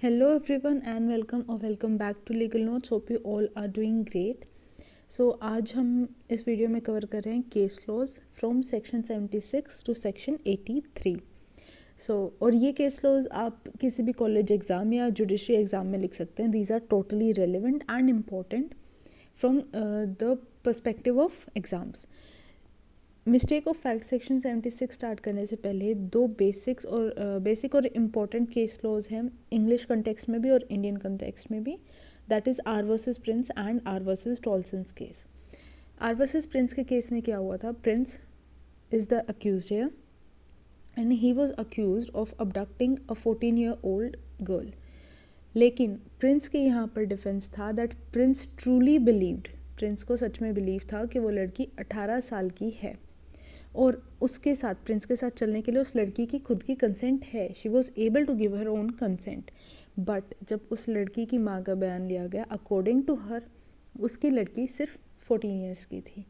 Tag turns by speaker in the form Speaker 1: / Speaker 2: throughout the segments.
Speaker 1: Hello everyone and welcome back to Legal Notes. Hope you all are doing great. So आज हम इस video में cover कर रहे हैं case laws from section 76 to section 83. और ये केस लॉज आप किसी भी कॉलेज एग्ज़ाम या जुडिशरी एग्ज़ाम में लिख सकते हैं. These are totally relevant and important from the perspective of exams. Mistake of fact section 76 start करने से पहले दो बेसिक और इम्पॉर्टेंट केस लॉज हैं इंग्लिश कंटेक्स्ट में भी और इंडियन कंटेक्स्ट में भी. That is R versus prince and are versus Tolson's case. R versus Prince के केस में क्या हुआ था? Prince is the accused here and he was accused of abducting a 14-year-old girl. लेकिन प्रिंस के यहाँ पर डिफेंस था that Prince truly believed, Prince को सच में बिलीव था कि वो लड़की 18 साल की है और उसके साथ प्रिंस के साथ चलने के लिए उस लड़की की खुद की कंसेंट है. She was able to give her own consent. But जब उस लड़की की माँ का बयान लिया गया, अकॉर्डिंग टू हर उसकी लड़की सिर्फ 14 ईयर्स की थी.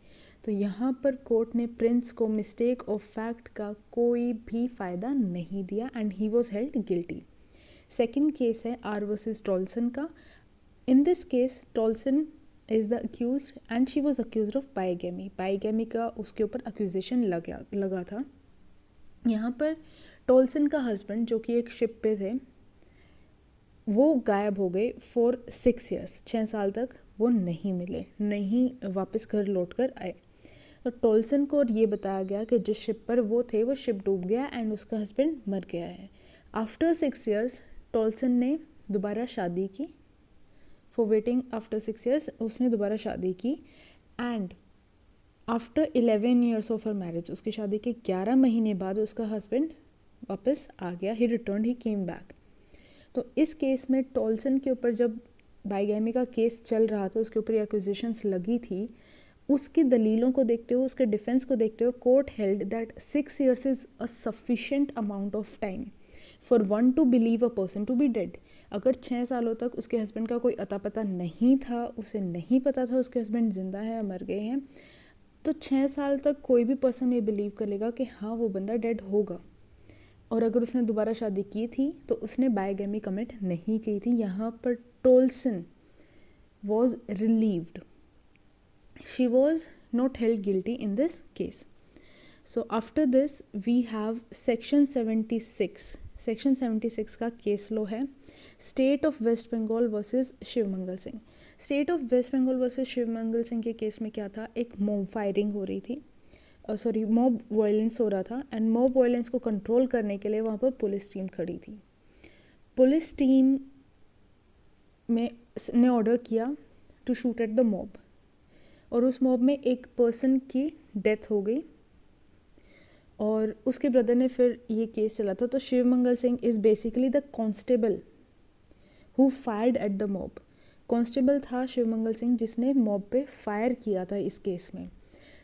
Speaker 1: तो यहाँ पर कोर्ट ने प्रिंस को मिस्टेक ऑफ फैक्ट का कोई भी फ़ायदा नहीं दिया and he was held guilty. Second case है आर वर्सेस टॉल्सन का. In this case Tolson is the accuse and she was accuse of bigamy. Bigamy का उसके ऊपर अक्यूजेशन लगा था. यहाँ पर टॉल्सन का हस्बैंड जो कि एक शिप पे थे वो गायब हो गए फॉर 6 years. 6 साल तक वो नहीं मिले, नहीं वापस घर लौट कर आए. तो टॉल्सन को ये बताया गया कि जिस शिप पर वो थे वो शिप डूब गया एंड उसका हस्बैंड मर गया है. आफ्टर 6 years टॉल्सन ने दोबारा शादी की. फॉर वेटिंग आफ्टर 6 years उसने दोबारा शादी की and after 11 years of her marriage, उसकी शादी के 11 महीने बाद उसका हस्बैंड वापस आ गया. ही रिटर्न, ही केम बैक. तो इस केस में टॉल्सन के ऊपर जब बाइगैमी का केस चल रहा था, उसके ऊपर एक्यूजेशंस लगी थी, उसकी दलीलों को देखते हुए, उसके डिफेंस को देखते हुए court held that 6 years is a sufficient amount of time for one to believe a person to be dead. अगर 6 सालों तक उसके हस्बैंड का कोई अता पता नहीं था, उसे नहीं पता था उसके हस्बैंड ज़िंदा है या मर गए हैं, तो 6 साल तक कोई भी पर्सन ये बिलीव कर लेगा कि हाँ वो बंदा डेड होगा. और अगर उसने दोबारा शादी की थी तो उसने बाइगेमी कमिट नहीं की थी. यहाँ पर Tolson was relieved. She was not held guilty in this case. So after this we have section 76. Section 76 का केस लॉ है state of West Bengal versus Shivmangal Singh. State of West Bengal versus Shivmangal Singh के केस में क्या था? एक मॉब फायरिंग हो रही थी, मॉब वायलेंस हो रहा था एंड मॉब वायलेंस को कंट्रोल करने के लिए वहाँ पर पुलिस टीम खड़ी थी. पुलिस टीम ने ऑर्डर किया to shoot at the mob और उस मॉब में एक पर्सन की डेथ हो गई और उसके ब्रदर ने फिर ये केस चला था. तो Shivmangal Singh is basically the constable who fired eight the mob. Constable था शिवमंगल सिंह जिसने मॉब पे फायर किया था इस केस में.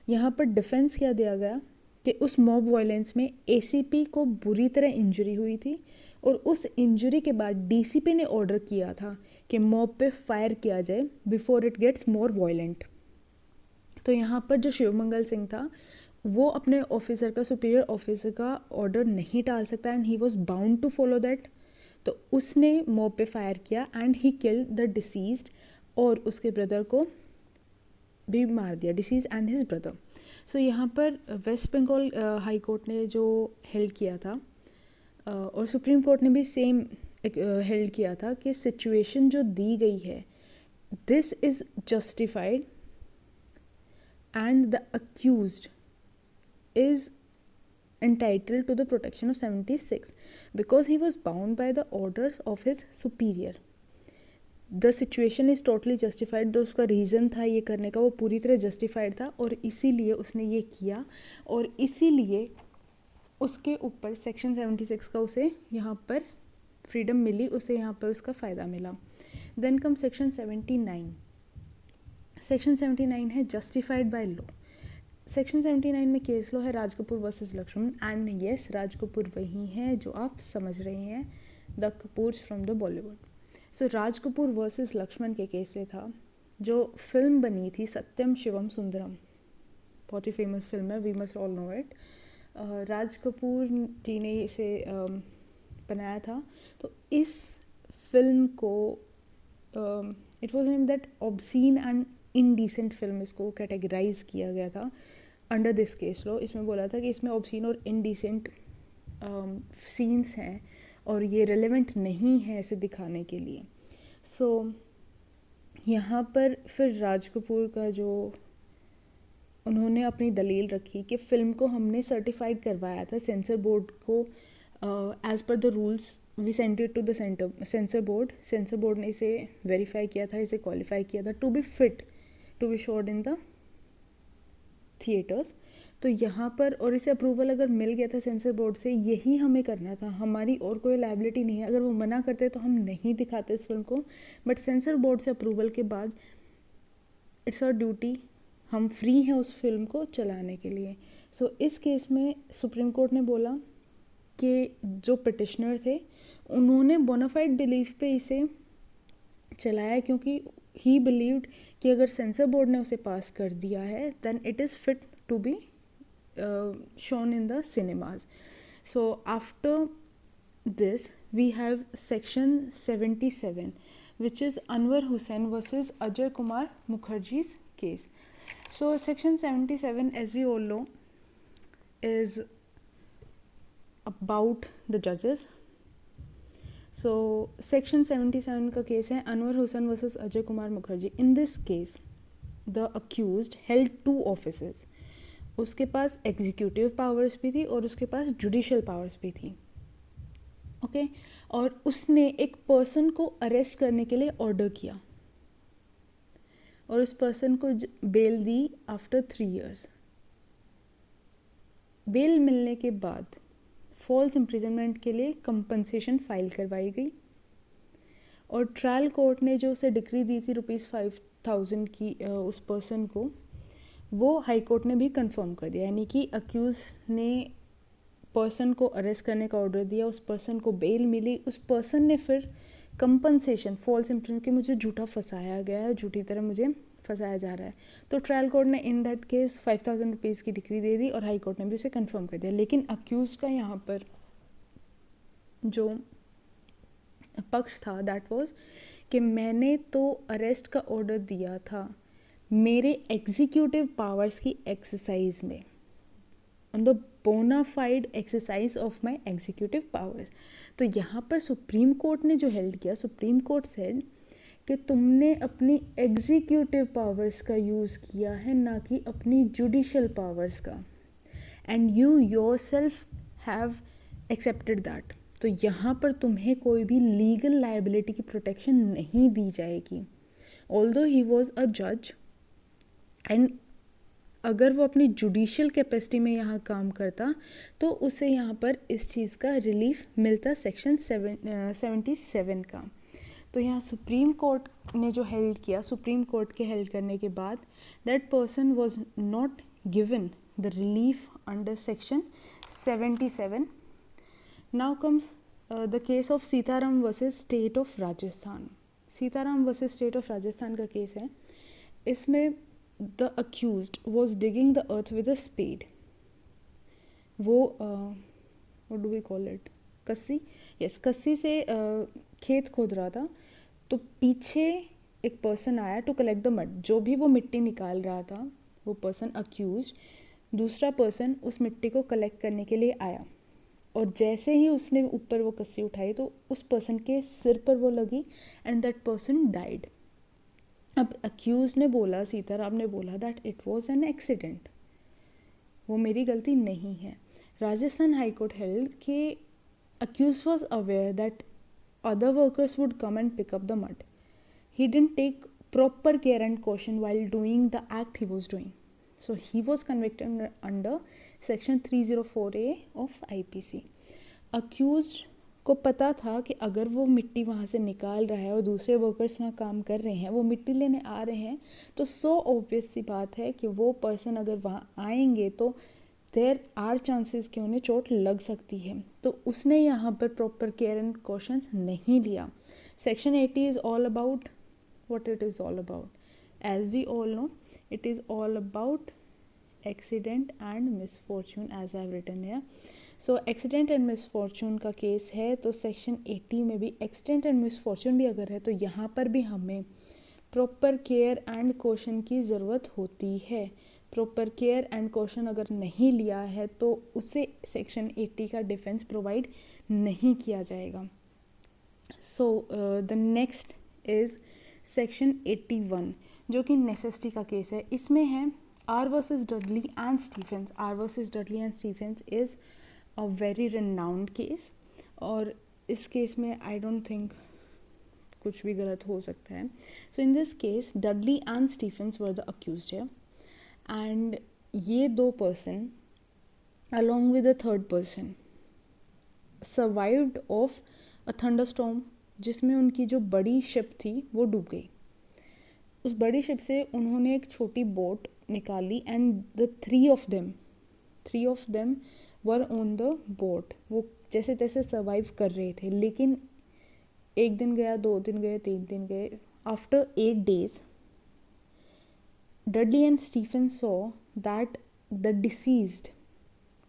Speaker 1: यहाँ पर डिफेंस क्या दिया गया कि उस मॉब वायलेंस में एसीपी को बुरी तरह इंजरी हुई थी और उस इंजरी के बाद डीसीपी ने ऑर्डर किया था कि मॉब पे फायर किया जाए before it gets more violent. तो यहाँ पर जो शिवमंगल सिंह था वो अपने ऑफिसर का, सुपीरियर ऑफिसर का ऑर्डर नहीं टाल सकता and he was bound to follow that. तो उसने मॉब पे फायर किया and he killed the deceased और उसके ब्रदर को भी मार दिया, deceased and his brother. So यहाँ पर वेस्ट बंगाल हाई कोर्ट ने जो हेल्ड किया था और सुप्रीम कोर्ट ने भी सेम हेल्ड किया था कि सिचुएशन जो दी गई है this is justified and the accused is entitled to the protection of 76 because he was bound by the orders of his superior. The situation is totally justified. जो उसका रीज़न था ये करने का वो पूरी तरह जस्टिफाइड था और इसीलिए उसने ये किया और इसीलिए उसके ऊपर सेक्शन 76 का उसे यहाँ पर फ्रीडम मिली, उसे यहाँ पर उसका फ़ायदा मिला. Then come section 79. सेक्शन 79 है जस्टिफाइड बाय लॉ. सेक्शन 79 में केस लॉ है Raj Kapoor versus Lakshman and yes Raj Kapoor वही हैं जो आप समझ रहे हैं, the Kapoors from the Bollywood. So Raj Kapoor versus Lakshman के केस में था जो फिल्म बनी थी सत्यम शिवम सुंदरम, बहुत ही फेमस फिल्म है, we must all know it. Raj Kapoor ji ने इसे बनाया था. तो इस फिल्म को it was name that obscene and indecent film इसको कैटेगराइज किया गया था अंडर दिस केस लॉ. इसमें बोला था कि इसमें ऑब्सीन और इनडिसेंट सीन्स हैं और ये रेलेवेंट नहीं है इसे दिखाने के लिए. सो यहाँ पर फिर राज कपूर का जो उन्होंने अपनी दलील रखी कि फ़िल्म को हमने सर्टिफाइड करवाया था सेंसर बोर्ड को as per the rules we sent it to the censor board ने इसे वेरीफाई किया था, इसे क्वालिफाई किया था to be fit to be showed in the theatres. तो यहाँ पर और इसे अप्रूवल अगर मिल गया था सेंसर बोर्ड से, यही हमें करना था, हमारी और कोई लायबिलिटी नहीं है. अगर वो मना करते तो हम नहीं दिखाते इस फिल्म को, बट सेंसर बोर्ड से अप्रूवल के बाद इट्स आवर ड्यूटी, हम फ्री हैं उस फिल्म को चलाने के लिए. सो इस केस में सुप्रीम कोर्ट ने बोला कि जो पिटिशनर थे उन्होंने बोनाफाइड बिलीफ पे इसे चलाया, क्योंकि ही बिलीव्ड कि अगर सेंसर बोर्ड ने उसे पास कर दिया है then it is fit to be shown in the cinemas. So after this we have section 77, which is Anwar Hussain versus Ajay Kumar Mukherjee's case. So section 77, as we all know, is about the judges. So section 77 का case है Anwar Hussain versus Ajay Kumar Mukherjee. In this case the accused held 2 offices. उसके पास executive powers भी थी और उसके पास judicial powers भी थी. Okay और उसने एक पर्सन को अरेस्ट करने के लिए ऑर्डर किया और उस पर्सन को बेल दी आफ्टर 3 years. बेल मिलने के बाद फॉल्स इम्प्रिजनमेंट के लिए कंपनसेशन फाइल करवाई गई और ट्रायल कोर्ट ने जो उसे डिक्री दी थी ₹5,000 की उस पर्सन को, वो हाई कोर्ट ने भी कंफर्म कर दिया. यानी कि अक्यूज़ ने पर्सन को अरेस्ट करने का ऑर्डर दिया, उस पर्सन को बेल मिली, उस पर्सन ने फिर कंपनसेशन फॉल्स इम्प्रिजन के मुझे झूठा फंसाया गया है, झूठी तरह मुझे फंसाया जा रहा है, तो ट्रायल कोर्ट ने इन दैट केस ₹5,000 की डिक्री दे दी और हाई कोर्ट ने भी उसे कंफर्म कर दिया. लेकिन अक्यूज़ का यहाँ पर जो पक्ष था दैट वाज कि मैंने तो अरेस्ट का ऑर्डर दिया था मेरे एग्जीक्यूटिव पावर्स की एक्सरसाइज में, on the bona fide exercise of my executive powers. तो यहाँ पर सुप्रीम कोर्ट ने जो हेल्ड किया, सुप्रीम कोर्ट सेड कि तुमने अपनी एग्जीक्यूटिव पावर्स का यूज़ किया है, ना कि अपनी जुडिशल पावर्स का, and you yourself have accepted that. तो यहाँ पर तुम्हें कोई भी लीगल लायबिलिटी की प्रोटेक्शन नहीं दी जाएगी. ऑल्दो ही वॉज अ जज एंड अगर वो अपनी जुडिशल कैपेसिटी में यहाँ काम करता तो उसे यहाँ पर इस चीज़ का रिलीफ मिलता सेक्शन 77 का. तो यहाँ सुप्रीम कोर्ट ने जो हेल्ड किया, सुप्रीम कोर्ट के हेल्ड करने के बाद that person was not given the relief under section 77. Now comes the case of Sitaram versus state of Rajasthan. Sitaram versus state of Rajasthan का केस है. इसमें the accused was digging the earth with a spade. वो what do we call it, कस्सी, yes, कस्सी से खेत खोद रहा था. तो पीछे एक पर्सन आया टू कलेक्ट द मड. जो भी वो मिट्टी निकाल रहा था वो पर्सन अक्यूज, दूसरा पर्सन उस मिट्टी को कलेक्ट करने के लिए आया और जैसे ही उसने ऊपर वो कस्सी उठाई तो उस पर्सन के सिर पर वो लगी एंड दैट पर्सन डाइड. अब अक्यूज ने बोला, सीताराम ने बोला that it was an accident, वो मेरी गलती नहीं है. राजस्थान हाई कोर्ट हेल्ड कि accuse was aware that other workers would come and pick up the mud. He didn't take proper care and caution while doing the act he was doing. So he was convicted under section 304A of IPC. Accused को पता था कि अगर वो मिट्टी वहाँ से निकाल रहा है और दूसरे वर्कर्स वहाँ काम कर रहे हैं, वो मिट्टी लेने आ रहे हैं, तो सो ऑब्वियस सी बात है कि वो पर्सन अगर वहाँ आएंगे तो देयर आर चांसेस कि उन्हें चोट लग सकती है. तो उसने यहाँ पर प्रॉपर केयर एंड कॉशंस नहीं लिया. Section 80 is all about what it is all about. As we all know, it is all about accident and misfortune, as I have written here. So accident and misfortune का case है, तो section 80 में भी accident and misfortune भी अगर है तो यहाँ पर भी हमें प्रॉपर केयर एंड कॉशन की ज़रूरत होती है. प्रॉपर केयर एंड कॉशन अगर नहीं लिया है तो उसे सेक्शन 80 का डिफेंस प्रोवाइड नहीं किया जाएगा. So the next is section 81 जो कि नेसेसिटी का केस है. इसमें है R versus Dudley and Stephens. R versus Dudley and Stephens is a very renowned case, और इस केस में आई डोंट थिंक कुछ भी गलत हो सकता है. So in this case Dudley and Stephens were the accused है, एंड ये दो person along with a third person survived of a thunderstorm जिसमें उनकी जो बड़ी शिप थी वो डूब गई. उस बड़ी शिप से उन्होंने एक छोटी बोट निकाली and the three of them were on the boat. वो जैसे तैसे सर्वाइव कर रहे थे, लेकिन एक दिन गया, 2 दिन गए, 3 दिन गए. After 8 days Dudley and Stephen saw that the deceased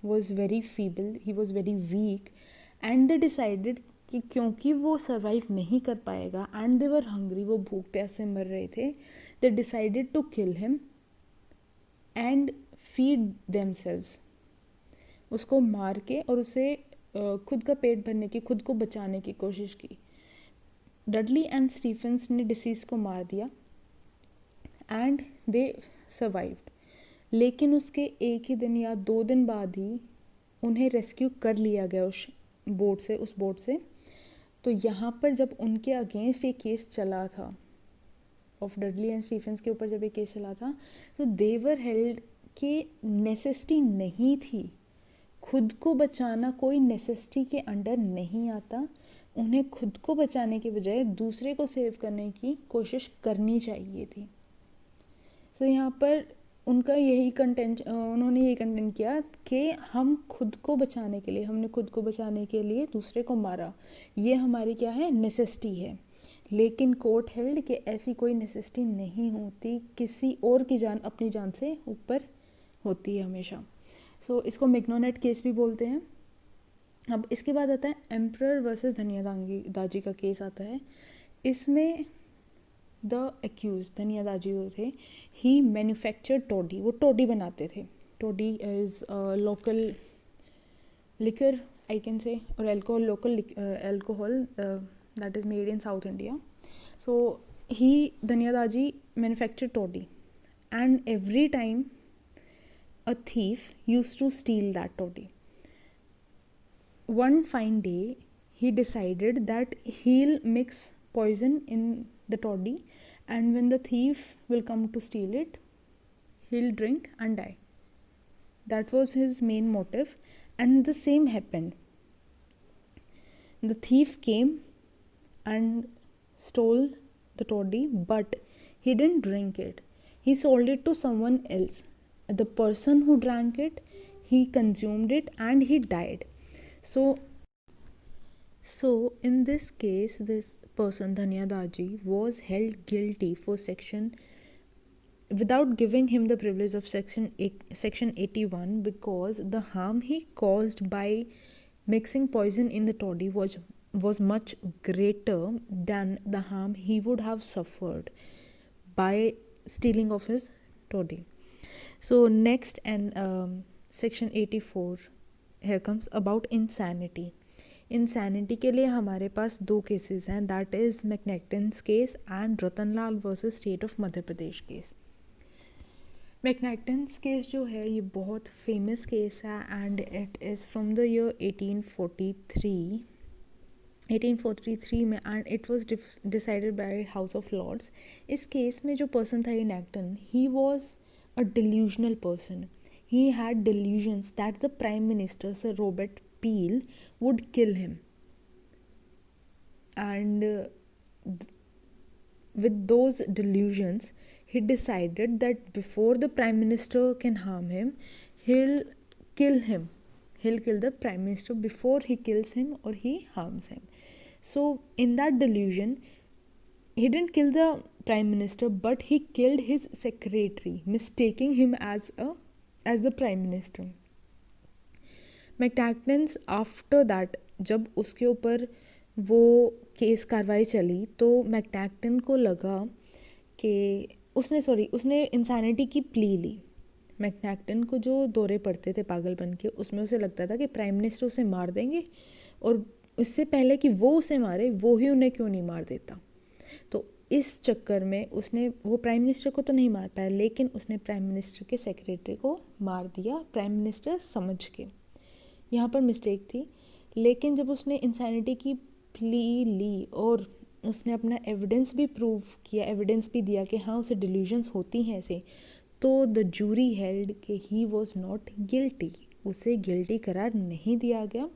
Speaker 1: was very feeble, he was very weak, and they decided कि क्योंकि वो सर्वाइव नहीं कर पाएगा एंड दे वर हंग्री, वो भूख प्यास से मर रहे थे, they decided to kill him and feed themselves. उसको मार के और उसे खुद का पेट भरने की, खुद को बचाने की कोशिश की. डडली एंड स्टीफेंस ने डिसीज को मार दिया एंड दे सर्वाइव्ड. लेकिन उसके एक ही दिन या 2 दिन बाद ही उन्हें रेस्क्यू कर लिया गया उस बोट से. तो यहाँ पर जब उनके अगेंस्ट ये केस चला था, ऑफ डडली एंड स्टीफेंस के ऊपर जब ये केस चला था, तो दे वर हेल्ड के नेसेसिटी नहीं थी. खुद को बचाना कोई नेसेसिटी के अंडर नहीं आता. उन्हें खुद को बचाने के बजाय दूसरे को सेव करने की कोशिश करनी चाहिए थी. तो यहाँ पर उन्होंने यही कंटेंट किया कि हम खुद को बचाने के लिए, हमने खुद को बचाने के लिए दूसरे को मारा, ये हमारी क्या है, नेसेसिटी है. लेकिन कोर्ट हेल्ड कि ऐसी कोई नेसेसिटी नहीं होती, किसी और की जान अपनी जान से ऊपर होती है हमेशा. सो इसको मैग्नोनेट केस भी बोलते हैं. अब इसके बाद आता है एम्परर वर्सेस धनियादाजी का केस आता है. इसमें द एक्यूज धनियादाजी जो थे, ही मैन्युफैक्चर्ड टोडी, वो टोडी बनाते थे. Toddy is local liquor I can say, और alcohol, local alcohol that is made in South India. So he धनियादाजी manufactured toddy and every time a thief used to steal that toddy. One fine day, he decided that he'll mix poison in the toddy, and when the thief will come to steal it, he'll drink and die. That was his main motive, and the same happened. The thief came and stole the toddy, but he didn't drink it. He sold it to someone else. The person who drank it, he consumed it and he died. So in this case, this person Dhanyadaji was held guilty for without giving him the privilege of section 81, because the harm he caused by mixing poison in the toddy was much greater than the harm he would have suffered by stealing of his toddy. So next, and section 84 here comes about insanity. Insanity के लिए हमारे पास 2 cases हैं, that is McNaghten's case and Ratanlal versus state of Madhya Pradesh case. McNaghten's case जो है ये बहुत famous case है and it is from the year 1843 में, and it was decided by House of Lords. इस केस में जो पर्सन था इनैक्टन, he was a delusional person. He had delusions that the Prime Minister, Sir Robert Peel, would kill him. And with those delusions, he decided that before the Prime Minister can harm him, he'll kill him. He'll kill the Prime Minister before he kills him or he harms him. So in that delusion, he didn't kill the Prime Minister, but he killed his secretary, mistaking him as the Prime Minister. McNaghten's after that, जब उसके ऊपर वो case कार्रवाई चली तो मैकटैक्टन को लगा कि उसने इंसानिटी की प्ली ली। मैकटैक्टन को जो दौरे पड़ते थे पागलपन के, उसमें उसे लगता था कि प्राइम मिनिस्टर उसे मार देंगे, और इससे पहले कि वो उसे मारे वो ही उन्हें क्यों नहीं मार देता। तो इस चक्कर में उसने, वो प्राइम मिनिस्टर को तो नहीं मार पाया, लेकिन उसने प्राइम मिनिस्टर के सेक्रेटरी को मार दिया, प्राइम मिनिस्टर समझ के। यहाँ पर मिस्टेक थी, लेकिन जब उसने इंसानिटी की प्ली ली और उसने अपना एविडेंस भी प्रूव किया, एविडेंस भी दिया कि हाँ उसे डिल्यूजन्स होती हैं ऐसे, तो द जूरी हेल्ड कि ही वॉज नॉट गिल्टी, उसे गिल्टी करार नहीं दिया गया।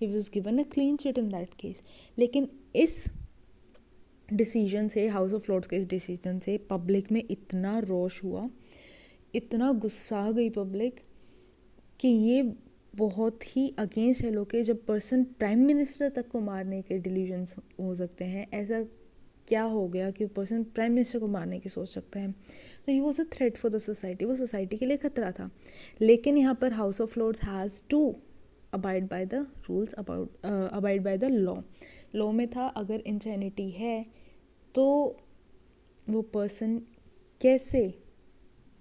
Speaker 1: He was given a clean chit in that case. लेकिन इस डिसीजन से, हाउस ऑफ लॉर्ड्स के इस डिसीजन से पब्लिक में इतना रोष हुआ, इतना गुस्सा आ गई पब्लिक कि ये बहुत ही अगेंस्ट है लोग के, जब पर्सन प्राइम मिनिस्टर तक को मारने के डिल्यूजन्स हो सकते हैं, ऐसा क्या हो गया कि पर्सन प्राइम मिनिस्टर को मारने की सोच सकता है। तो he was a threat for the society, वो सोसाइटी के लिए खतरा था। लेकिन यहाँ पर House of Lords has to abide by the rules, abide by the law में था अगर इंसैनिटी है तो वो पर्सन कैसे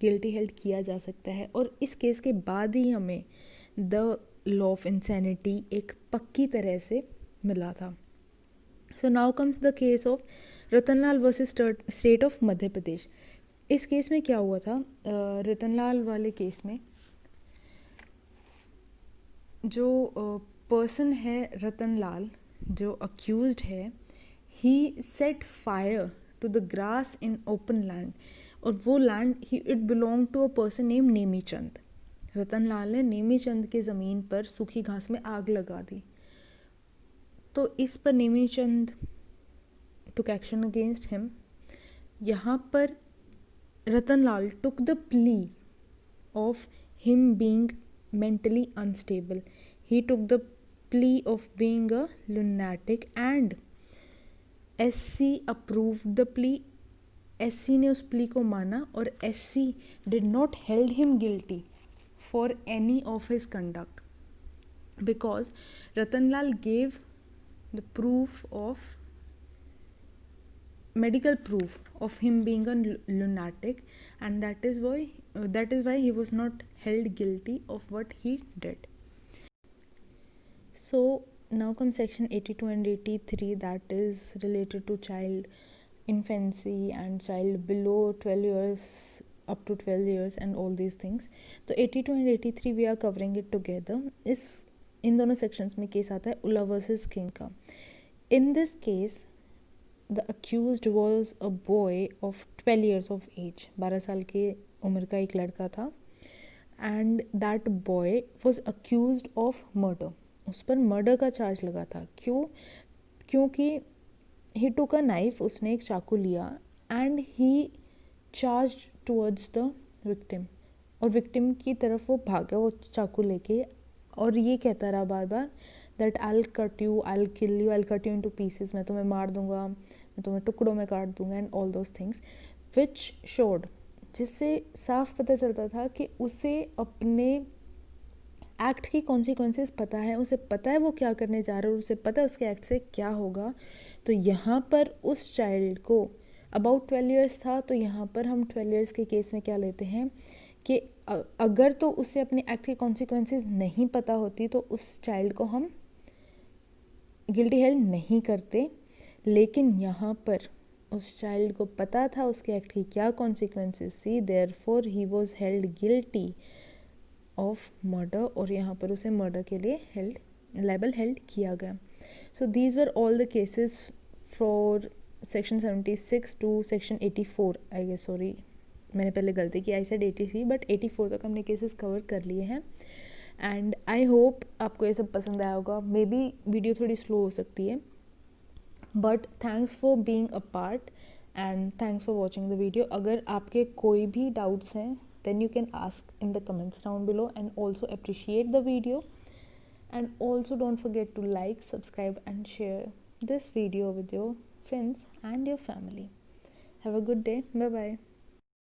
Speaker 1: गिल्टी हेल्ड किया जा सकता है, और इस केस के बाद ही हमें द लॉ ऑफ इंसैनिटी एक पक्की तरह से मिला था। So now comes the case of Ratanlal versus state of Madhya Pradesh. इस केस में क्या हुआ था, रतनलाल वाले केस में जो पर्सन है रतनलाल, जो अक्यूज्ड है, he set fire to the grass in open land, और वो land it belong to a person name Nemichand. Ratanlal ने नेमीचंद के ज़मीन पर सूखी घास में आग लगा दी। तो इस पर नेमीचंद टुक एक्शन अगेंस्ट हिम। यहाँ पर Ratanlal took the plea of him being mentally unstable. He took the plea of being a lunatic and SC approved the plea. SC ने उस plea को माना और SC did not held him guilty for any of his conduct because Ratanlal gave the proof of medical proof of him being a lunatic, and that is why he was not held guilty of what he did. So now comes section 82 and 83, that is related to child infancy and child below 12 years up to 12 years and all these things. तो 82 and 83 we are covering it together. इन दोनों sections में case आता है Ulla versus king का. In this case the accused was a boy of 12 years of age. 12 साल के उम्र का एक लड़का था, and that boy was accused of murder. उस पर मर्डर का चार्ज लगा था. क्योंकि he took a knife, उसने एक चाकू लिया, and he charged towards the victim, और victim की तरफ वो भागा वो चाकू लेके, और ये कहता रहा बार बार that I'll cut you, I'll kill you, I'll cut you into pieces, मैं तुम्हें मार दूंगा, मैं तुम्हें टुकड़ों में काट दूंगा, and all those things which showed, जिससे साफ पता चलता था कि उसे अपने एक्ट की कॉन्सिक्वेंसेस पता है, उसे पता है वो क्या करने जा रहा है, और उसे पता है उसके एक्ट से क्या होगा. तो यहाँ पर उस चाइल्ड को अबाउट 12 ईयर्स था, तो यहाँ पर हम 12 ईयर्स के केस में क्या लेते हैं कि अगर तो उसे अपने एक्ट की कॉन्सिक्वेंसेस नहीं पता होती तो उस चाइल्ड को हम गिल्टी हेल्ड नहीं करते. लेकिन यहाँ पर उस चाइल्ड को पता था उसके एक्ट की क्या कॉन्सिक्वेंसेस थी, therefore he was held guilty of murder, और यहाँ पर उसे मर्डर के लिए लायबल हेल्ड किया गया. So these were all the cases for section 76 to section 84. I guess, sorry मैंने पहले गलती की, आई सेड 83, बट 84 तक हमने केसेस कवर कर लिए हैं. एंड आई होप आपको ये सब पसंद आया होगा. मे बी वीडियो थोड़ी स्लो हो सकती है, but thanks for being a part and thanks for watching the video. अगर आपके कोई भी डाउट्स हैं then you can ask in the comments down below, and also appreciate the video, and also don't forget to like, subscribe and share this video with your friends and your family. Have a good day. Bye bye.